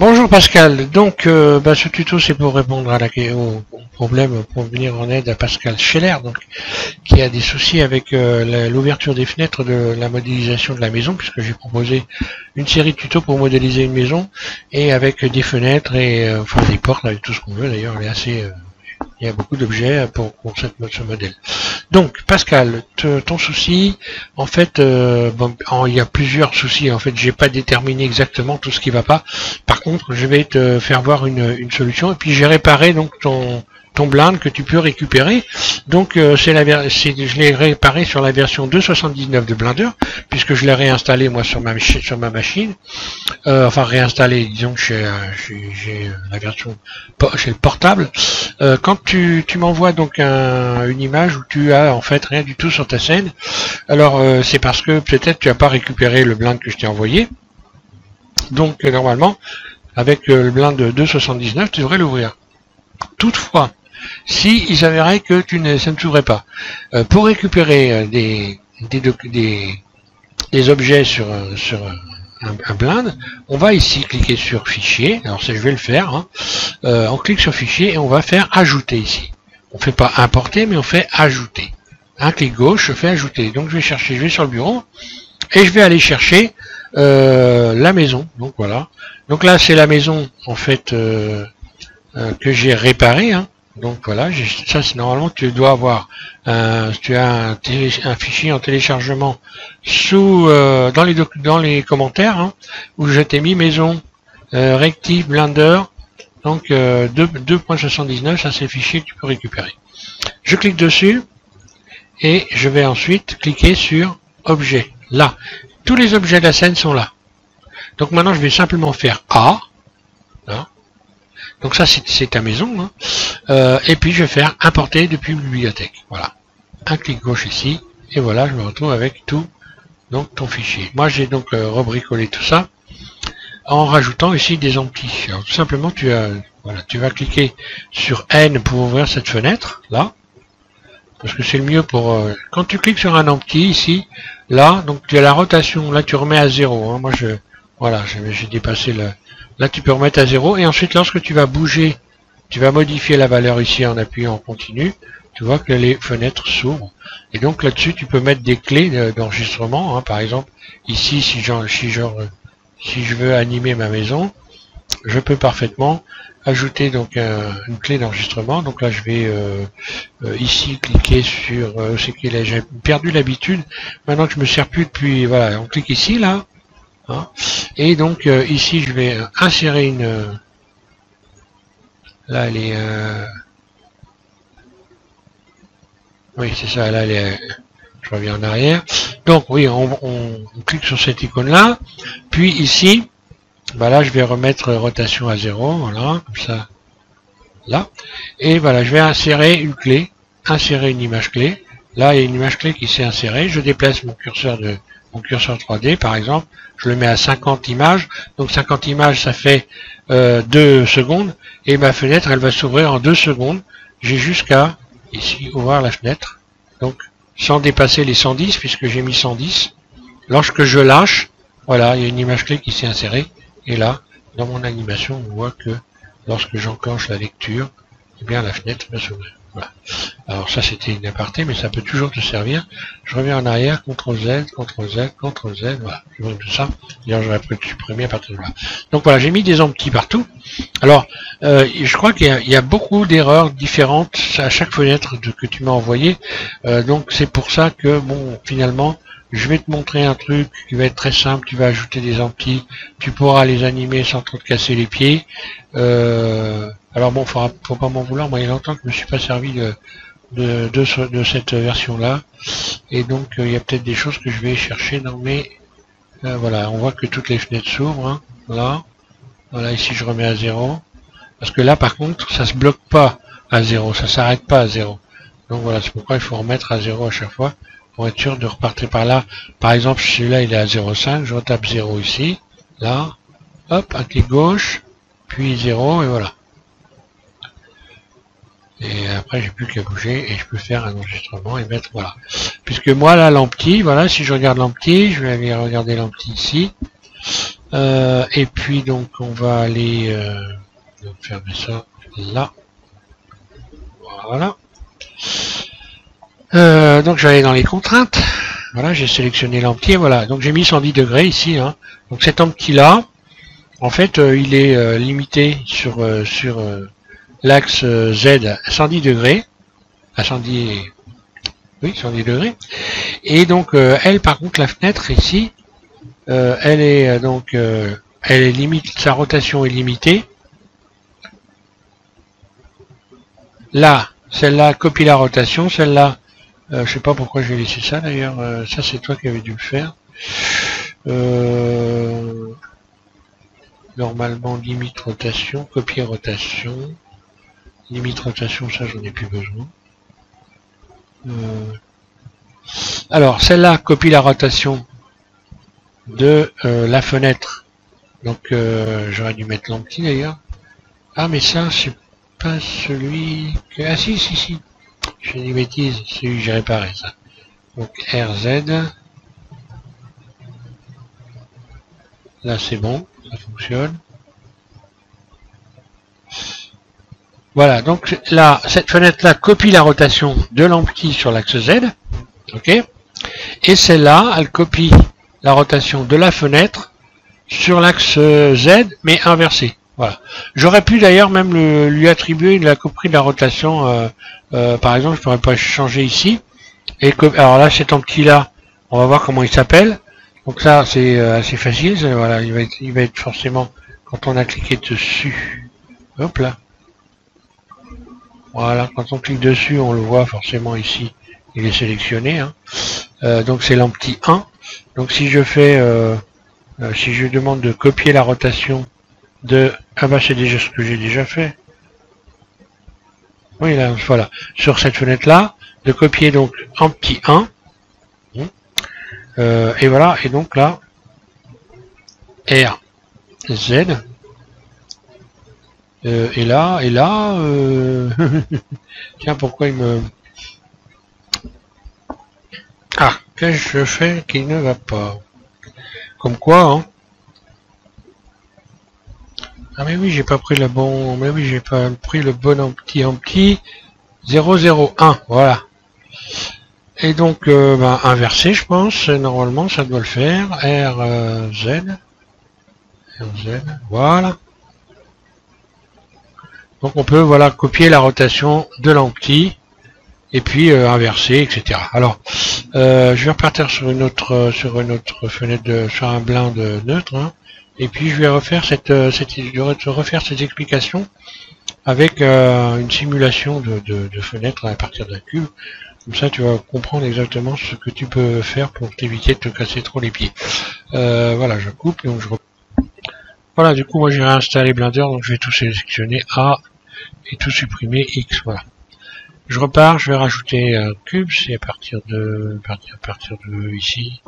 Bonjour Pascal, donc ce tuto c'est pour répondre au problème, pour venir en aide à Pascal Scheller, donc, qui a des soucis avec l'ouverture des fenêtres de la modélisation de la maison, puisque j'ai proposé une série de tutos pour modéliser une maison, et avec des fenêtres et enfin des portes, avec tout ce qu'on veut d'ailleurs, elle est assez... il y a beaucoup d'objets pour ce modèle. Donc, Pascal, ton souci, en fait, il y a plusieurs soucis. En fait, j'ai pas déterminé exactement tout ce qui va pas. Par contre, je vais te faire voir une solution. Et puis, j'ai réparé donc ton blind que tu peux récupérer. Donc, je l'ai réparé sur la version 2.79 de Blender, puisque je l'ai réinstallé moi sur ma machine. Enfin réinstallé, disons que j'ai la version chez le portable. Quand tu m'envoies donc une image où tu as en fait rien du tout sur ta scène, alors c'est parce que peut-être tu n'as pas récupéré le blind que je t'ai envoyé. Donc normalement, avec le blind de 2.79, tu devrais l'ouvrir. Toutefois, si il s'avérait que ça ne s'ouvrait pas, pour récupérer des objets sur un blind, on va ici cliquer sur fichier. Alors ça je vais le faire, hein. On clique sur fichier et on va faire ajouter ici. On fait pas importer mais on fait ajouter. Un clic gauche, je fais ajouter. Donc je vais sur le bureau et je vais aller chercher la maison. Donc voilà. Donc là c'est la maison en fait que j'ai réparée, hein. Donc voilà, ça c'est normalement tu dois avoir tu as un fichier en téléchargement sous dans les commentaires, hein, où je t'ai mis maison rectif Blender, donc 2.79, ça c'est le fichier que tu peux récupérer. Je clique dessus et je vais ensuite cliquer sur objet. Là, tous les objets de la scène sont là. Donc maintenant je vais simplement faire A. Là. Donc ça c'est ta maison, hein. Et puis je vais faire importer depuis bibliothèque. Voilà. Un clic gauche ici, et voilà, je me retrouve avec tout donc ton fichier. Moi j'ai donc rebricolé tout ça en rajoutant ici des empties. Alors tout simplement tu vas cliquer sur N pour ouvrir cette fenêtre, là. Parce que c'est le mieux pour... quand tu cliques sur un empty ici, là, donc tu as la rotation, là tu remets à 0. Hein. Moi j'ai dépassé le... Là tu peux remettre à 0 et ensuite lorsque tu vas bouger, tu vas modifier la valeur ici en appuyant en continu, tu vois que les fenêtres s'ouvrent. Et donc là-dessus tu peux mettre des clés d'enregistrement, hein. Par exemple ici si je veux animer ma maison, je peux parfaitement ajouter donc une clé d'enregistrement. Donc là je vais ici cliquer sur c'est qu'il est, j'ai perdu l'habitude maintenant que je me sers plus depuis, voilà, on clique ici là. Hein. Et donc ici je vais insérer une là elle est oui c'est ça, là elle est, je reviens en arrière. Donc oui, on clique sur cette icône là, puis ici là je vais remettre rotation à 0, voilà, comme ça là, et voilà je vais insérer une clé, insérer une image clé. Là il y a une image clé qui s'est insérée, je déplace mon curseur 3D par exemple, je le mets à 50 images, donc 50 images ça fait 2 secondes, et ma fenêtre elle va s'ouvrir en 2 secondes. J'ai jusqu'à ici ouvrir la fenêtre, donc sans dépasser les 110 puisque j'ai mis 110. Lorsque je lâche, voilà, il y a une image clé qui s'est insérée, et là dans mon animation on voit que lorsque j'enclenche la lecture, eh bien la fenêtre va s'ouvrir. Voilà. Alors ça c'était une aparté, mais ça peut toujours te servir. Je reviens en arrière, CTRL Z, CTRL Z, CTRL Z, voilà, je vois tout ça. D'ailleurs j'aurais pu le supprimer à partir de là. Donc voilà, j'ai mis des empties partout. Alors je crois qu'il y a beaucoup d'erreurs différentes à chaque fenêtre que tu m'as envoyé. Donc c'est pour ça que bon, finalement, je vais te montrer un truc qui va être très simple. Tu vas ajouter des empties, tu pourras les animer sans trop te casser les pieds. Alors bon, faut pas m'en vouloir, moi il y a longtemps que je me suis pas servi de cette version là, et donc il y a peut-être des choses que je vais chercher dans mes voilà, on voit que toutes les fenêtres s'ouvrent, hein, là, voilà, ici je remets à 0, parce que là par contre ça se bloque pas à 0, ça s'arrête pas à 0, donc voilà, c'est pourquoi il faut remettre à 0 à chaque fois pour être sûr de repartir par là. Par exemple celui-là il est à 0,5, je retape 0 ici, là, hop, un clic gauche, puis 0, et voilà. Et après j'ai plus qu'à bouger et je peux faire un enregistrement et mettre, voilà. Puisque moi là l'empty, voilà, si je regarde l'empty, je vais aller regarder l'empty ici. Et puis donc on va aller fermer ça là. Voilà. Donc je vais aller dans les contraintes. Voilà, j'ai sélectionné l'empty. Voilà, donc j'ai mis 110 degrés ici. Hein. Donc cet empty là, en fait, il est limité sur l'axe Z à 110 degrés. À 110, oui, 110 degrés. Et donc elle, par contre, la fenêtre ici, elle est donc elle est limite, sa rotation est limitée. Là, celle-là copie la rotation, celle-là, je sais pas pourquoi j'ai laissé ça d'ailleurs, ça c'est toi qui avais dû le faire. Normalement limite rotation, copier rotation, limite rotation, ça j'en ai plus besoin. Alors celle-là copie la rotation de la fenêtre, donc j'aurais dû mettre l'empty d'ailleurs. Ah mais ça c'est pas celui que... Ah si, je fais des bêtises, c'est celui que j'ai réparé ça. Donc RZ. Là c'est bon, ça fonctionne. Voilà, donc là, cette fenêtre-là copie la rotation de l'empty sur l'axe Z. Ok. Et celle-là, elle copie la rotation de la fenêtre sur l'axe Z, mais inversé. Voilà. J'aurais pu d'ailleurs même lui attribuer la copie de la rotation. Par exemple, je pourrais pas changer ici. Et alors là, cet empty là, on va voir comment il s'appelle. Donc ça, c'est assez facile. Voilà, il va être forcément quand on a cliqué dessus. Hop là. Voilà, quand on clique dessus, on le voit forcément ici. Il est sélectionné. Hein. Donc c'est l'empty 1. Donc si je fais, si je demande de copier la rotation de... Ah bah c'est déjà ce que j'ai déjà fait. Oui, là, voilà. Sur cette fenêtre-là, de copier donc empty 1. Et voilà, et donc là, R, Z. Et là, tiens, pourquoi il me... Ah, qu'est-ce que je fais qui ne va pas? Comme quoi, hein. Ah mais oui, j'ai pas pris le bon... Mais oui, j'ai pas pris le bon empty 001, voilà. Et donc, inversé, je pense, normalement, ça doit le faire. RZ, voilà. Donc on peut, voilà, copier la rotation de l'empty, et puis inverser, etc. Alors, je vais repartir sur une autre fenêtre, sur un blind neutre, hein, et puis je vais refaire refaire cette explication avec une simulation de fenêtre à partir d'un cube. Comme ça, tu vas comprendre exactement ce que tu peux faire pour t'éviter de te casser trop les pieds. Voilà, je coupe, donc voilà, du coup, moi j'ai réinstallé Blender, donc je vais tout sélectionner A et tout supprimer X. Voilà. Je repars, je vais rajouter un cube, c'est à partir de ici.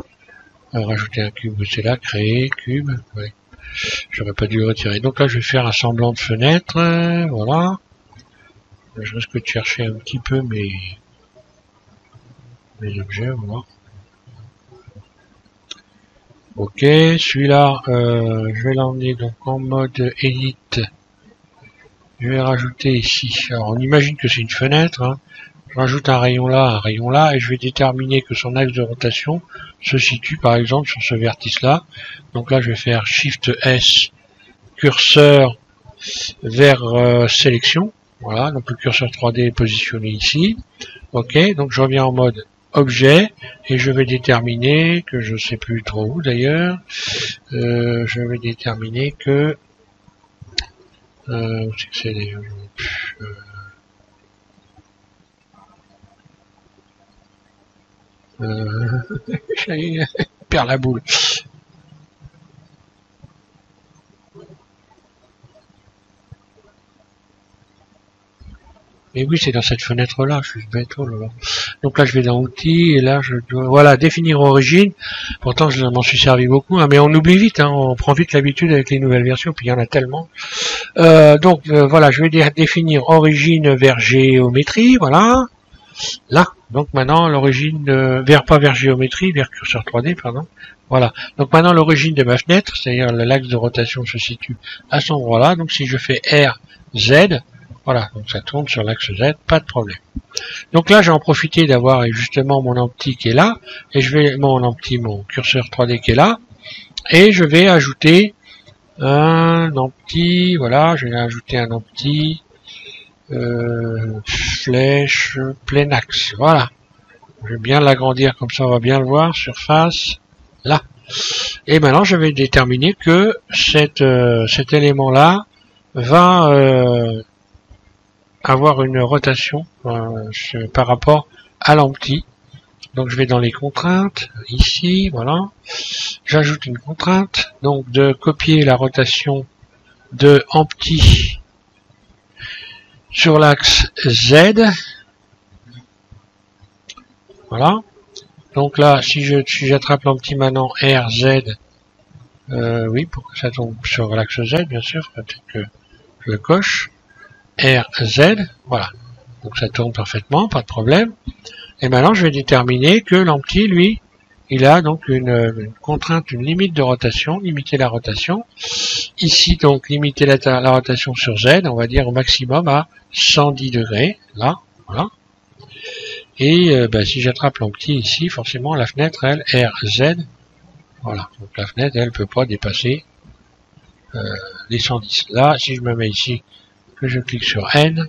Rajouter un cube, c'est là, créer cube. Ouais. J'aurais pas dû le retirer. Donc là, je vais faire un semblant de fenêtre. Voilà. Je risque de chercher un petit peu mes objets, voilà. Ok, celui-là, je vais l'emmener donc en mode edit. Je vais rajouter ici. Alors on imagine que c'est une fenêtre. Hein. Je rajoute un rayon là, et je vais déterminer que son axe de rotation se situe par exemple sur ce vertice-là. Donc là, je vais faire Shift S, curseur vers sélection. Voilà, donc le curseur 3D est positionné ici. Ok, donc je reviens en mode objet et je vais déterminer que je sais plus trop où d'ailleurs. Je vais déterminer que où c'est que c'est d'ailleurs, je perds la boule. Mais oui, c'est dans cette fenêtre-là, je suis bête, oh là là. Donc là, je vais dans Outils, et là, je dois... Voilà, définir origine. Pourtant, je m'en suis servi beaucoup, hein, mais on oublie vite, hein, on prend vite l'habitude avec les nouvelles versions, puis il y en a tellement. Donc, voilà, je vais définir origine vers géométrie, voilà. Là, donc maintenant, l'origine, pas vers géométrie, vers curseur 3D, pardon. Voilà. Donc maintenant l'origine de ma fenêtre, c'est-à-dire l'axe de rotation se situe à cet endroit-là. Donc si je fais R, Z, voilà, donc ça tourne sur l'axe Z, pas de problème. Donc là, j'ai en profité d'avoir justement mon empty qui est là, et je vais mon curseur 3D qui est là, et je vais ajouter un empty, voilà, je vais ajouter un empty, flèche, plein axe, voilà. Je vais bien l'agrandir comme ça, on va bien le voir, surface, là. Et maintenant, je vais déterminer que cet élément-là va avoir une rotation par rapport à l'empty. Donc je vais dans les contraintes, ici, voilà. J'ajoute une contrainte, donc de copier la rotation de empty sur l'axe Z. Voilà. Donc là, si j'attrape l'empty maintenant RZ, oui, pour que ça tombe sur l'axe Z, bien sûr, peut-être que je le coche. RZ, voilà. Donc ça tourne parfaitement, pas de problème. Et maintenant, je vais déterminer que l'empty, lui, il a donc une contrainte, une limite de rotation, limiter la rotation. Ici, donc, limiter la rotation sur Z, on va dire au maximum à 110 degrés, là, voilà. Et si j'attrape l'empty ici, forcément, la fenêtre, elle, RZ, voilà. Donc la fenêtre, elle peut pas dépasser les 110. Là, si je me mets ici, que je clique sur N,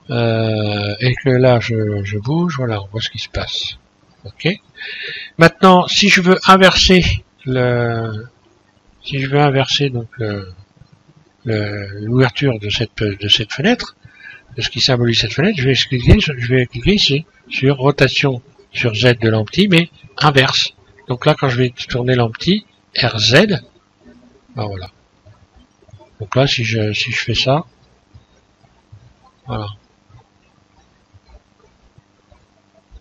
et que là, je bouge, voilà, on voit ce qui se passe. Ok. Maintenant, si je veux inverser donc l'ouverture de cette fenêtre, de ce qui symbolise cette fenêtre, je vais cliquer ici sur rotation sur Z de l'empty, mais inverse. Donc là, quand je vais tourner l'empty, RZ, ben voilà. Donc là, si je fais ça, voilà.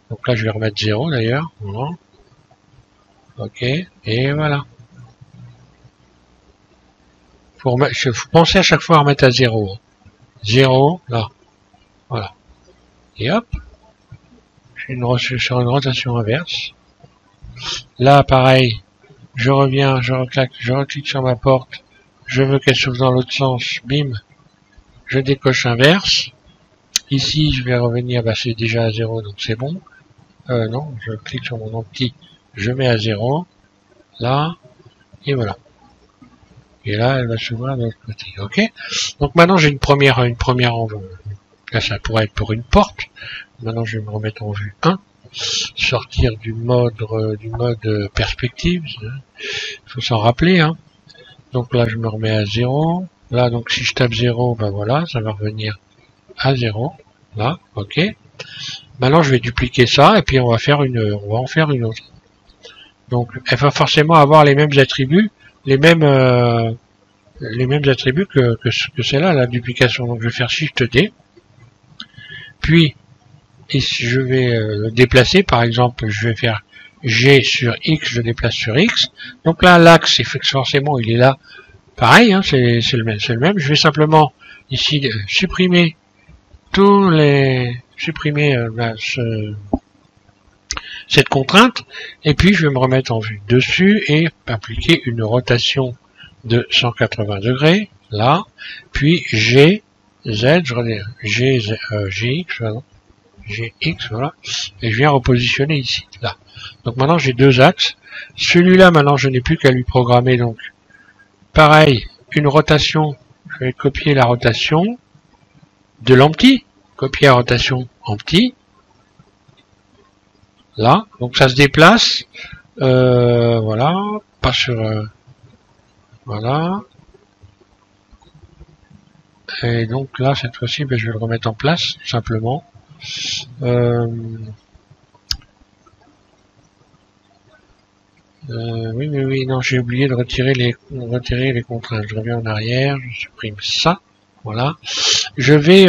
Donc là, je vais remettre 0 d'ailleurs. Voilà. Ok, et voilà. Faut penser à chaque fois à remettre à 0. 0, là. Voilà. Et hop. Je suis sur une rotation inverse. Là, pareil. Je reviens, je reclique sur ma porte. Je veux qu'elle s'ouvre dans l'autre sens. Bim. Je décoche inverse. Ici, je vais revenir, c'est déjà à 0, donc c'est bon. Non, je clique sur mon empty. Je mets à 0. Là. Et voilà. Et là, elle va s'ouvrir de l'autre côté. Ok. Donc maintenant, j'ai une première en vue. Là, ça pourrait être pour une porte. Maintenant, je vais me remettre en vue 1. Sortir du mode perspective. Il faut s'en rappeler. Hein. Donc là, je me remets à 0. Là, donc si je tape 0, ben voilà, ça va revenir à 0. Là, ok. Maintenant, je vais dupliquer ça et puis on va en faire une autre. Donc, elle va forcément avoir les mêmes attributs, les mêmes attributs que celle-là, la duplication. Donc, je vais faire Shift D. Puis, ici, je vais le déplacer. Par exemple, je vais faire G sur X, je déplace sur X. Donc là, l'axe, forcément, il est là. Pareil, hein, c'est le même. Je vais simplement, ici, supprimer cette contrainte, et puis je vais me remettre en vue dessus et appliquer une rotation de 180 degrés, là, puis G, Z, je reviens, GX, voilà, et je viens repositionner ici, là. Donc maintenant j'ai deux axes. Celui-là, maintenant, je n'ai plus qu'à lui programmer, donc, pareil, une rotation, je vais copier la rotation de l'empty, copier la rotation empty, là, donc ça se déplace, voilà, pas sur, voilà, et donc là, cette fois-ci, je vais le remettre en place, tout simplement, oui, non, j'ai oublié de retirer les contraintes, je reviens en arrière, je supprime ça, voilà, je vais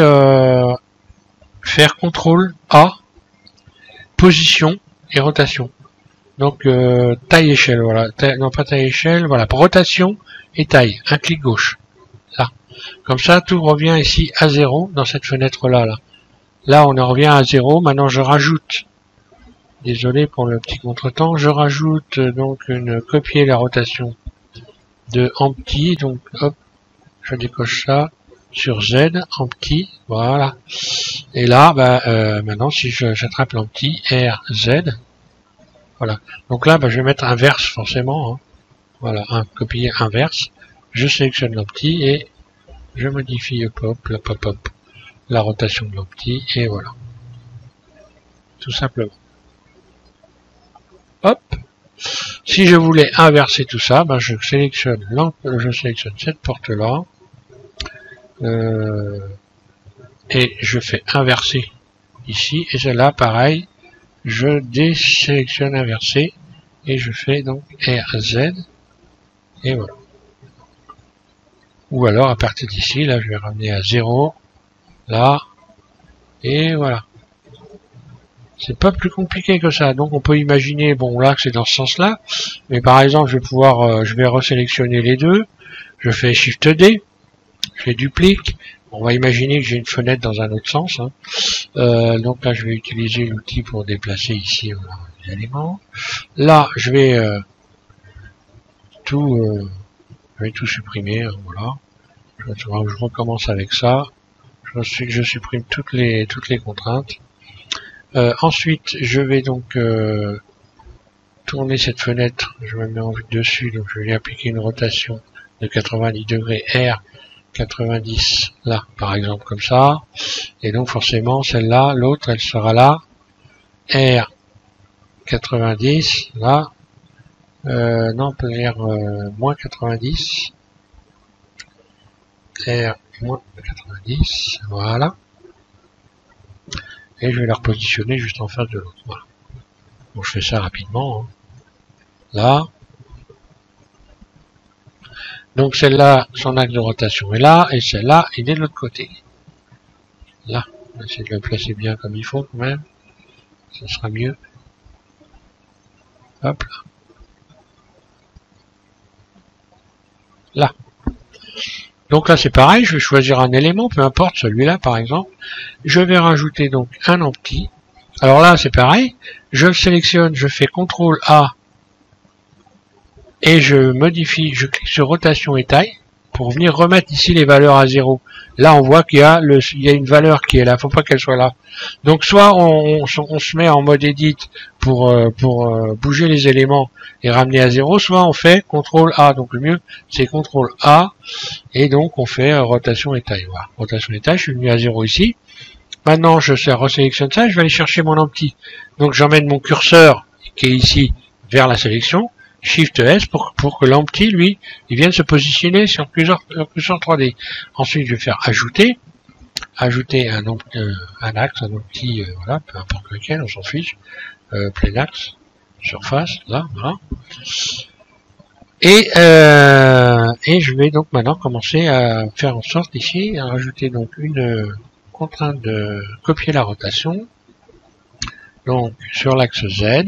faire CTRL A, position et rotation. Donc taille échelle, voilà. Non pas taille échelle, voilà. Pour rotation et taille, un clic gauche. Là. Comme ça, tout revient ici à 0 dans cette fenêtre là. Là, on en revient à 0. Maintenant, je rajoute Désolé pour le petit contretemps. Je rajoute donc copier la rotation de empty. Donc hop, je décoche ça sur Z, empty, voilà. Et là, maintenant si j'attrape l'empty, R, Z, voilà. Donc là, je vais mettre inverse forcément. Hein. Voilà, un copier inverse. Je sélectionne l'empty et je modifie la rotation de l'empty et voilà. Tout simplement. Hop. Si je voulais inverser tout ça, je sélectionne cette porte-là et je fais inverser ici et celle-là, pareil, je désélectionne inverser et je fais donc RZ et voilà. Ou alors à partir d'ici, là, je vais ramener à 0, là et voilà. C'est pas plus compliqué que ça. Donc on peut imaginer, bon là que c'est dans ce sens-là, mais par exemple je vais pouvoir, je vais resélectionner les deux, je fais Shift D, je fais duplique, on va imaginer que j'ai une fenêtre dans un autre sens. Hein. Donc là je vais utiliser l'outil pour déplacer ici les éléments. Là je vais tout supprimer, hein, voilà. Je recommence avec ça. Je supprime toutes les contraintes. Ensuite, je vais donc tourner cette fenêtre, je me mets en vue dessus, donc je vais lui appliquer une rotation de 90 degrés R, 90 là, par exemple, comme ça, et donc forcément, celle-là, l'autre, elle sera là, R, 90, là, non, on peut dire moins 90, R, moins 90, voilà. Et je vais la repositionner juste en face de l'autre. Voilà. Donc je fais ça rapidement. Hein. Là. Donc celle-là, son axe de rotation est là, et celle-là, il est de l'autre côté. Là. On va essayer de le placer bien comme il faut quand même. Ça sera mieux. Hop là. Là. Donc là c'est pareil, je vais choisir un élément, peu importe, celui-là par exemple. Je vais rajouter donc un empty. Alors là c'est pareil, je le sélectionne, je fais CTRL A et je modifie, je clique sur rotation et taille pour venir remettre ici les valeurs à 0. Là on voit qu'il y a une valeur qui est là, faut pas qu'elle soit là. Donc soit on se met en mode edit pour bouger les éléments et ramener à 0, soit on fait CTRL A. Donc le mieux c'est CTRL A et donc on fait rotation et taille. Voilà, rotation et taille, je suis venu à 0 ici. Maintenant je resélectionne ça, je vais aller chercher mon empty. Donc j'emmène mon curseur qui est ici vers la sélection. Shift S pour que l'empty, lui, il vienne se positionner sur plusieurs 3D. Ensuite, je vais faire ajouter un axe, un empty, voilà, peu importe lequel, on s'en fiche, plein axe, surface, là, voilà. Et je vais donc maintenant commencer à faire en sorte ici, à rajouter donc une contrainte de copier la rotation, donc sur l'axe Z,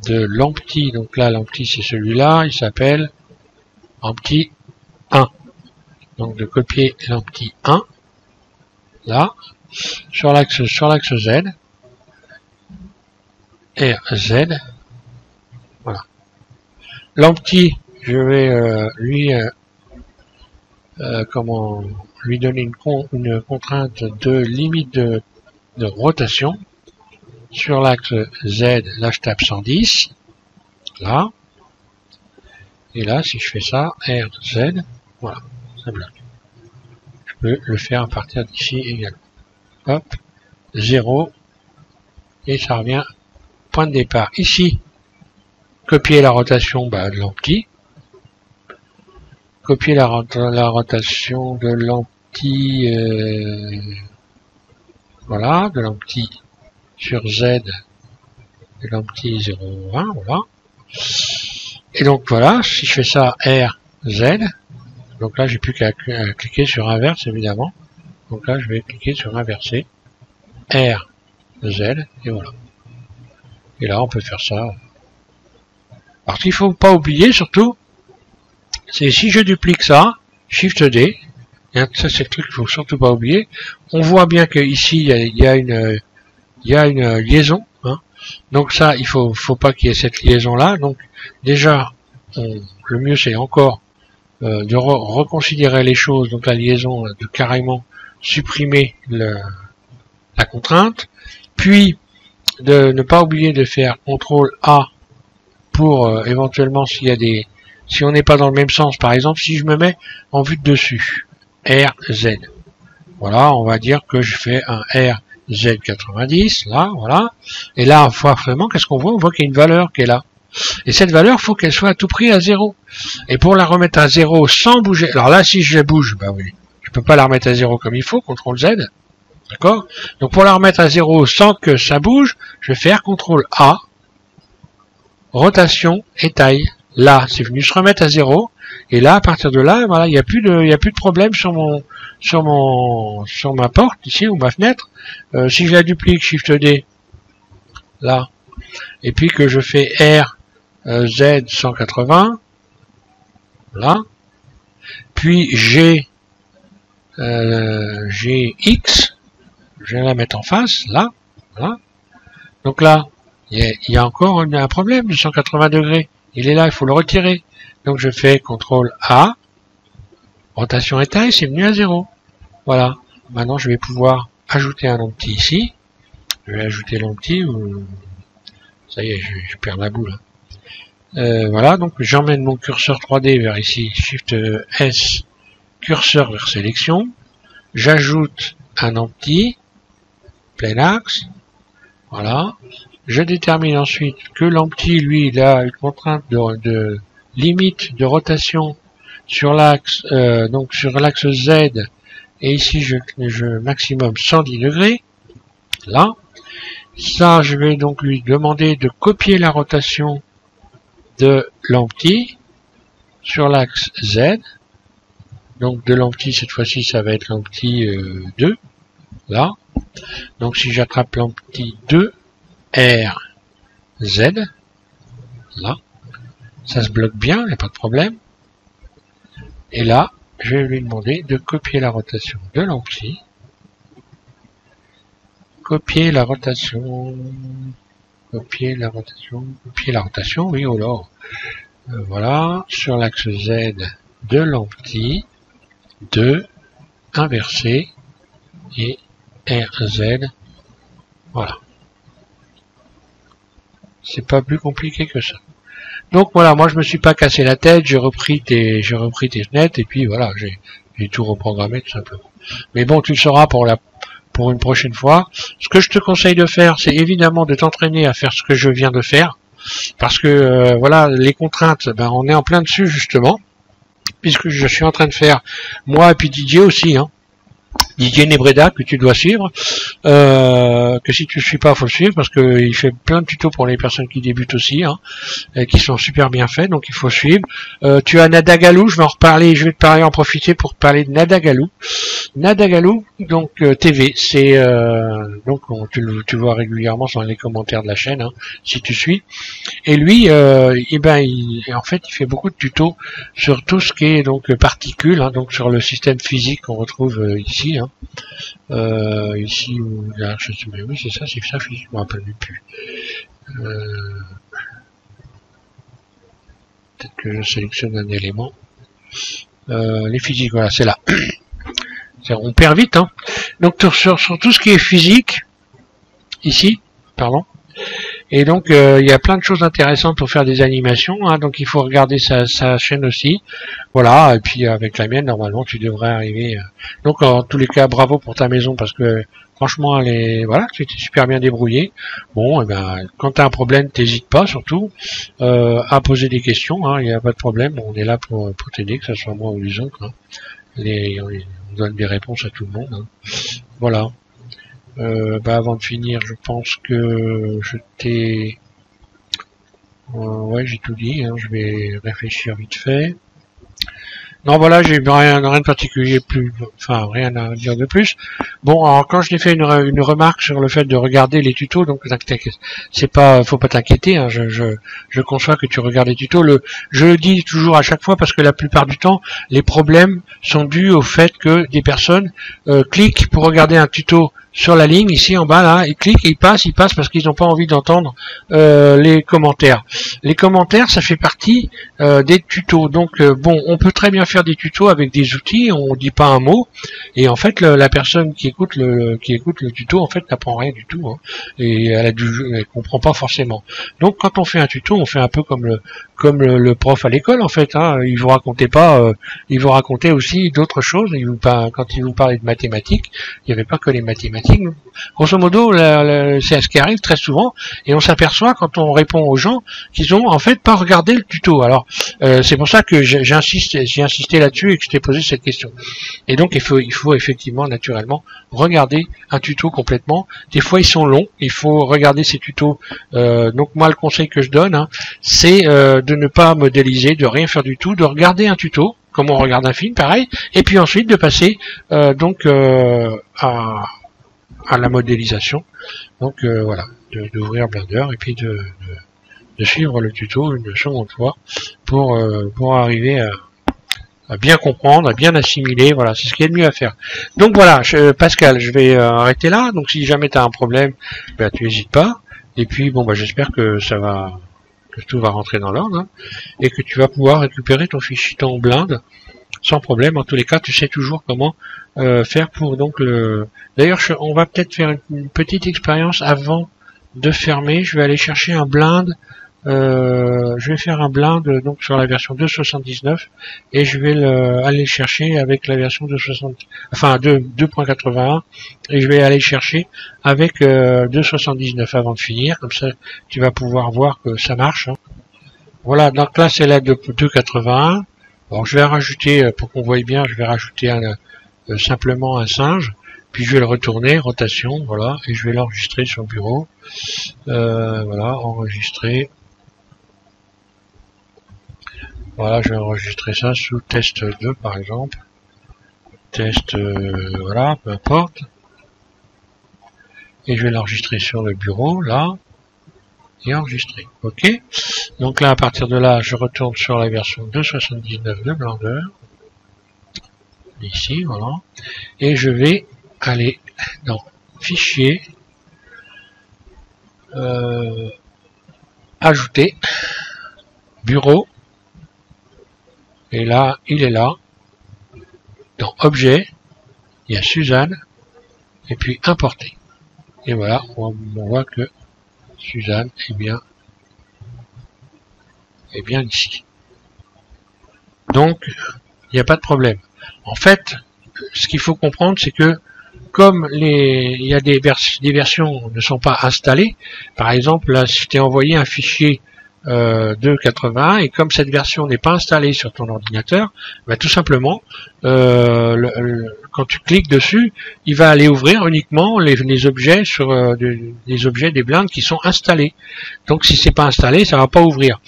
de l'empty, donc là l'empty c'est celui-là, il s'appelle empty 1. Donc de copier l'empty 1, là, sur l'axe Z, RZ, voilà. L'empty, je vais lui donner une contrainte de limite de rotation. Sur l'axe Z, là je tape 110, là, et là si je fais ça, RZ, voilà, ça bloque. Je peux le faire à partir d'ici également. Hop, 0, et ça revient point de départ. Ici, copier la rotation de l'empty, copier la rotation de l'empty, voilà, de l'empty sur Z de l'empty 0,1, voilà. Et donc voilà, si je fais ça R, Z, donc là j'ai plus qu'à cliquer sur inverse évidemment. Donc là je vais cliquer sur inverser, R, Z, et voilà. Et là on peut faire ça. Alors qu'il faut pas oublier surtout, c'est si je duplique ça, Shift D, et ça c'est le truc qu'il faut surtout pas oublier, on voit bien que ici il y a une il y a une liaison, hein. Donc ça, il faut pas qu'il y ait cette liaison-là. Donc déjà, le mieux c'est encore de reconsidérer les choses, donc la liaison, de carrément supprimer la contrainte, puis de ne pas oublier de faire CTRL A pour éventuellement si on n'est pas dans le même sens. Par exemple, si je me mets en vue de dessus, RZ. Voilà, on va dire que je fais un RZ90, là, voilà. Et là, forcément, qu'est-ce qu'on voit? On voit qu'il y a une valeur qui est là. Et cette valeur, faut qu'elle soit à tout prix à 0. Et pour la remettre à 0 sans bouger, alors là, si je la bouge, bah oui, je peux pas la remettre à 0 comme il faut, CTRL Z. D'accord? Donc pour la remettre à 0 sans que ça bouge, je vais faire CTRL A, rotation et taille. Là, c'est venu se remettre à 0. Et là, à partir de là, voilà, il n'y a plus de problème sur ma porte, ici, ou ma fenêtre. Si je la duplique, Shift D, là, et puis que je fais Z 180, là, puis GX, je vais la mettre en face, là, voilà. Donc là, il y a encore un problème de 180 degrés. Il est là, il faut le retirer. Donc je fais CTRL A, rotation et taille, c'est venu à 0. Voilà. Maintenant je vais pouvoir ajouter un long-petit ici. Je vais ajouter long-petit. Ça y est, je perds la boule. Voilà, donc j'emmène mon curseur 3D vers ici, Shift S, curseur vers sélection. J'ajoute un long-petit, plein axe. Voilà. Je détermine ensuite que long-petit, lui, il a une contrainte de limite de rotation sur l'axe, donc sur l'axe Z, et ici je maximum 110 degrés. Là, ça, je vais donc lui demander de copier la rotation de long-petit sur l'axe Z. Donc de long-petit, cette fois-ci, ça va être long-petit 2. Là. Donc si j'attrape long-petit 2, R, Z, là, ça se bloque bien, il n'y a pas de problème. Et là, je vais lui demander de copier la rotation de long-petit. Copier la rotation, oui, oh là. Voilà, sur l'axe Z de long-petit, 2, inversé, et RZ, voilà. C'est pas plus compliqué que ça. Donc voilà, moi je me suis pas cassé la tête, j'ai repris tes fenêtres et puis voilà, j'ai tout reprogrammé tout simplement. Mais bon, tu le sauras pour une prochaine fois. Ce que je te conseille de faire, c'est évidemment de t'entraîner à faire ce que je viens de faire, parce que voilà, les contraintes, ben on est en plein dessus justement, puisque je suis en train de faire moi et puis Didier aussi, hein. Didier Nebreda que tu dois suivre, que si tu ne suis pas, faut le suivre parce que il fait plein de tutos pour les personnes qui débutent aussi, hein, qui sont super bien faits, donc il faut suivre. Tu as Nadagalou, je vais en reparler, je vais te parler, en profiter pour te parler de Nadagalou. Nadagalou, donc TV, c'est donc tu le vois régulièrement dans les commentaires de la chaîne, hein, si tu suis. Et lui, en fait, il fait beaucoup de tutos sur tout ce qui est donc particules, hein, donc sur le système physique qu'on retrouve ici, hein. Ici où là, je sais, mais oui, c'est ça, je me rappelle plus. Peut-être que je sélectionne un élément. Les physiques, voilà, c'est là. On perd vite, hein. Donc sur tout ce qui est physique, ici, pardon. Et donc il y a plein de choses intéressantes pour faire des animations, hein, donc il faut regarder sa chaîne aussi. Voilà, et puis avec la mienne, normalement tu devrais arriver. Donc en tous les cas, bravo pour ta maison parce que franchement elle est, voilà, tu étais super bien débrouillé. Bon, et ben quand tu as un problème, t'hésites pas surtout à poser des questions, hein, il n'y a pas de problème, on est là pour t'aider, que ce soit moi ou les autres, hein. On donne des réponses à tout le monde, hein. Voilà. Avant de finir, je pense que je t'ai... ouais, j'ai tout dit, hein, je vais réfléchir vite fait. Non, voilà, j'ai rien de particulier, rien à dire de plus. Bon, alors quand je t'ai fait une remarque sur le fait de regarder les tutos, donc c'est pas, faut pas t'inquiéter, hein, je conçois que tu regardes les tutos. Je le dis toujours à chaque fois parce que la plupart du temps, les problèmes sont dus au fait que des personnes cliquent pour regarder un tuto sur la ligne ici en bas là, ils cliquent et ils passent parce qu'ils n'ont pas envie d'entendre les commentaires. Les commentaires, ça fait partie des tutos. Donc bon, on peut très bien faire des tutos avec des outils, on dit pas un mot, et en fait la personne qui écoute le tuto en fait n'apprend rien du tout, hein, et elle comprend pas forcément. Donc quand on fait un tuto, on fait un peu comme le prof à l'école en fait, hein. Il vous racontait pas, il vous racontait aussi d'autres choses. Quand il vous parlait de mathématiques, il n'y avait pas que les mathématiques. Grosso modo, c'est ce qui arrive très souvent, et on s'aperçoit quand on répond aux gens qu'ils ont en fait pas regardé le tuto. Alors c'est pour ça que j'ai insisté là-dessus et que je t'ai posé cette question. Et donc il faut effectivement naturellement regarder un tuto complètement. Des fois ils sont longs, il faut regarder ces tutos. Donc moi le conseil que je donne, hein, c'est de ne pas modéliser, de rien faire du tout, de regarder un tuto comme on regarde un film, pareil, et puis ensuite de passer à la modélisation. Donc voilà, d'ouvrir Blender et puis de suivre le tuto une seconde fois pour arriver à bien comprendre, à bien assimiler. Voilà, c'est ce qu'il y a de mieux à faire. Donc voilà, Pascal, je vais arrêter là. Donc si jamais tu as un problème, ben, tu n'hésites pas. Et puis bon, bah, j'espère que tout va rentrer dans l'ordre, hein, et que tu vas pouvoir récupérer ton fichier, ton Blend sans problème. En tous les cas, tu sais toujours comment faire pour donc le... D'ailleurs, on va peut-être faire une petite expérience avant de fermer. Je vais aller chercher un Blend. Je vais faire un Blend donc sur la version 2.79 et je vais aller chercher avec la version 2.81 et je vais aller chercher avec 2.79 avant de finir. Comme ça, tu vas pouvoir voir que ça marche, hein. Voilà, donc là c'est la de 2.81. Alors je vais rajouter, pour qu'on voie bien, je vais rajouter simplement un singe, puis je vais le retourner, rotation, voilà, et je vais l'enregistrer sur le bureau. Voilà, enregistrer. Voilà, je vais enregistrer ça sous test 2 par exemple. Test, voilà, peu importe. Et je vais l'enregistrer sur le bureau, là. Et enregistrer. Ok. Donc là, à partir de là, je retourne sur la version 2.79 de Blender. Ici, voilà. Et je vais aller dans Fichier, Ajouter, Bureau. Et là, il est là. Dans Objet, il y a Suzanne. Et puis Importer. Et voilà, on voit que Suzanne est bien ici. Donc, il n'y a pas de problème. En fait, ce qu'il faut comprendre, c'est que comme il y a des versions ne sont pas installées, par exemple, là, si je t'ai envoyé un fichier 2.81 et comme cette version n'est pas installée sur ton ordinateur, bah, tout simplement, quand tu cliques dessus, il va aller ouvrir uniquement les objets sur les objets des blindes qui sont installés. Donc si c'est pas installé, ça va pas ouvrir.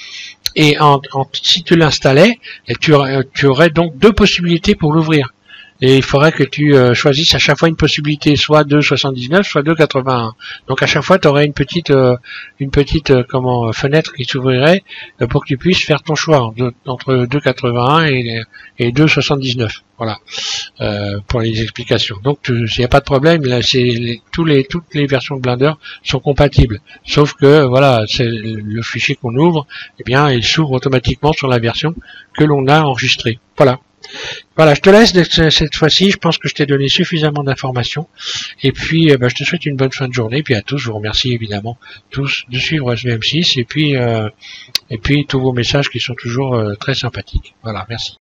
Et si tu l'installais, tu aurais donc deux possibilités pour l'ouvrir. Et il faudrait que tu choisisses à chaque fois une possibilité, soit 2.79, soit 2.81. Donc à chaque fois, tu aurais une petite fenêtre qui s'ouvrirait pour que tu puisses faire ton choix entre 2.81 et 2.79. Voilà, pour les explications. Donc il n'y a pas de problème. Là, toutes les versions de Blender sont compatibles. Sauf que voilà, c'est le fichier qu'on ouvre, eh bien, il s'ouvre automatiquement sur la version que l'on a enregistrée. Voilà. Voilà, je te laisse cette fois-ci. Je pense que je t'ai donné suffisamment d'informations. Et puis, je te souhaite une bonne fin de journée. Et puis à tous, je vous remercie évidemment tous de suivre SVM6 et puis tous vos messages qui sont toujours très sympathiques. Voilà, merci.